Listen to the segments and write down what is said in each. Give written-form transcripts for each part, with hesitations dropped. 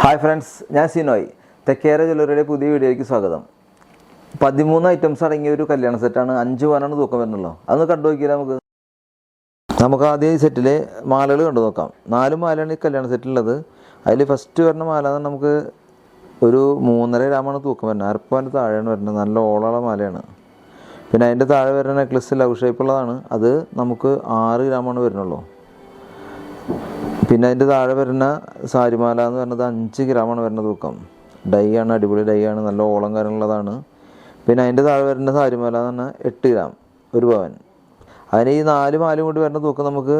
Hi friends, ഞാൻ സിനോയ്. തെക്കേര ജ്വല്ലറിയുടെ പുതിയ വീഡിയോയ്ക്ക് സ്വാഗതം. 13 ഐറ്റംസ് അടങ്ങിയ ഒരു കല്യാണ സെറ്റാണ്. 5 പവനാണ് തൂക്കം വരുന്നുള്ളൂ. അതൊന്ന് കണ്ടു നോക്കിയാൽ നമുക്ക് ആദ്യം ഈ സെറ്റിൽ മാലകൾ കണ്ടു നോക്കാം. 4 മാലയാണ് ഈ കല്യാണ സെറ്റിലുള്ളത്. അതിൽ ഫസ്റ്റ് വരുന്ന മാല എന്ന് നമുക്ക് ഒരു 3.5 ഗ്രാമാണ് തൂക്കം വരുന്നത്. അരപ്പവൻ്റെ താഴെയാണ് വരുന്നത്. നല്ല ഓളമുള്ള മാലയാണ്. പിന്നെ അതിൻ്റെ താഴെ വരുന്ന നെക്ലസ് ലവ് ഷേപ്പുള്ളതാണ്. അത് നമുക്ക് 6 ഗ്രാമാണ് വരുന്നുള്ളൂ. പിന്നെ അതിൻ്റെ താഴെ വരുന്ന സാരിമാല എന്ന് പറയുന്നത് 5 ഗ്രാമാണ് വരുന്ന തൂക്കം. ഡൈ ആണ്, അടിപൊളി ഡൈ ആണ്, നല്ല ഓളം കാര്യമുള്ളതാണ്. പിന്നെ അതിൻ്റെ താഴെ വരുന്ന സാരിമാല എന്ന് പറഞ്ഞാൽ 8 ഗ്രാം, 1 പവൻ. അതിന് ഈ 4 മാലയും കൂടി വരുന്ന തൂക്കം നമുക്ക്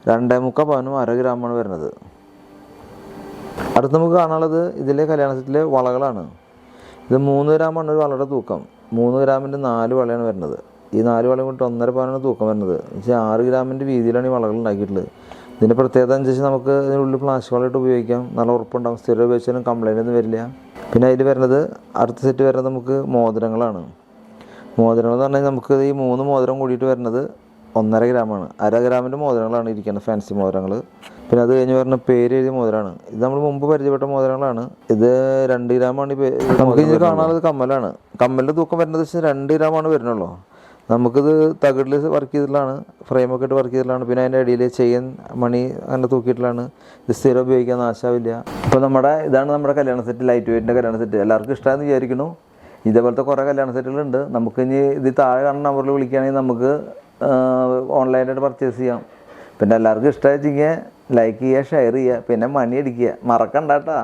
2.25 പവനും 1/2 ഗ്രാമാണ് വരുന്നത്. അടുത്ത് നമുക്ക് കാണാനുള്ളത് ഇതിലെ കല്യാണ സെറ്റിലെ വളകളാണ്. ഇത് 3 ഗ്രാമാണ് ഒരു വളയുടെ തൂക്കം. 3 ഗ്രാമിൻ്റെ 4 വളയാണ് വരുന്നത്. ഈ 4 വളയും കൊണ്ട് 1.5 പവനാണ് തൂക്കം വരുന്നത്. പക്ഷേ 6 ഗ്രാമിൻ്റെ വീതിയിലാണ് ഈ വളകൾ ഉണ്ടാക്കിയിട്ടുള്ളത്. ഇതിൻ്റെ പ്രത്യേകത അനുസരിച്ച് നമുക്ക് ഇതിനുള്ളിൽ പ്ലാസ്റ്റിക് വളയിട്ട് ഉപയോഗിക്കാം. നല്ല ഉറപ്പുണ്ടാകും. സ്ഥിരം ഉപയോഗിച്ചാലും കംപ്ലൈൻ്റ് ഒന്നും വരില്ല. പിന്നെ അതിൽ വരുന്നത് അടുത്ത സെറ്റ് വരുന്നത് നമുക്ക് മോതിരങ്ങളാണ്. മോതിരങ്ങൾ എന്ന് പറഞ്ഞാൽ നമുക്ക് ഈ 3 മോതിരം കൂടിയിട്ട് വരുന്നത് 1.5 ഗ്രാമാണ്. 1/2 ഗ്രാമിൻ്റെ മോതിരങ്ങളാണ് ഇരിക്കുന്നത്, ഫാൻസി മോതിരങ്ങൾ. പിന്നെ അത് കഴിഞ്ഞ് വരുന്ന പേര് എഴുതിയ മോതിരമാണ്. ഇത് നമ്മൾ മുമ്പ് പരിചയപ്പെട്ട മോതിരങ്ങളാണ്. ഇത് 2 ഗ്രാമാണ്. നമുക്ക് ഇനി കാണാനുള്ളത് കമ്മലാണ്. കമ്മലിൻ്റെ തൂക്കം വരുന്നത് 2 ഗ്രാമാണ് വരുന്നുള്ളൂ. നമുക്കിത് തകിടിൽ വർക്ക് ചെയ്തിട്ടുള്ളതാണ്, ഫ്രെയിമൊക്കെ ഇട്ട് വർക്ക് ചെയ്തിട്ടുള്ളതാണ്. പിന്നെ അതിൻ്റെ ഇടയിൽ ചെയിൻ മണി അങ്ങനെ തൂക്കിയിട്ടുള്ളതാണ്. ഇത് സ്ഥിരം ഉപയോഗിക്കാൻ നാശാവില്ല. അപ്പോൾ ഇതാണ് നമ്മുടെ കല്യാണ സെറ്റ്, ലൈറ്റ് വെയ്റ്റിൻ്റെ കല്യാണ സെറ്റ്. എല്ലാവർക്കും ഇഷ്ടമാണെന്ന് വിചാരിക്കുന്നു. ഇതേപോലത്തെ കുറേ കല്യാണ സെറ്റുകളുണ്ട്. നമുക്ക് ഇനി ഇത് താഴെ കാണുന്ന നമ്പറിൽ വിളിക്കുകയാണെങ്കിൽ നമുക്ക് ഓൺലൈനായിട്ട് പർച്ചേസ് ചെയ്യാം. പിന്നെ എല്ലാവർക്കും ഇഷ്ടമായിട്ടെങ്കിൽ ലൈക്ക് ചെയ്യുക, ഷെയർ ചെയ്യുക, പിന്നെ മണി അടിക്കുക മറക്കണ്ട കേട്ടോ.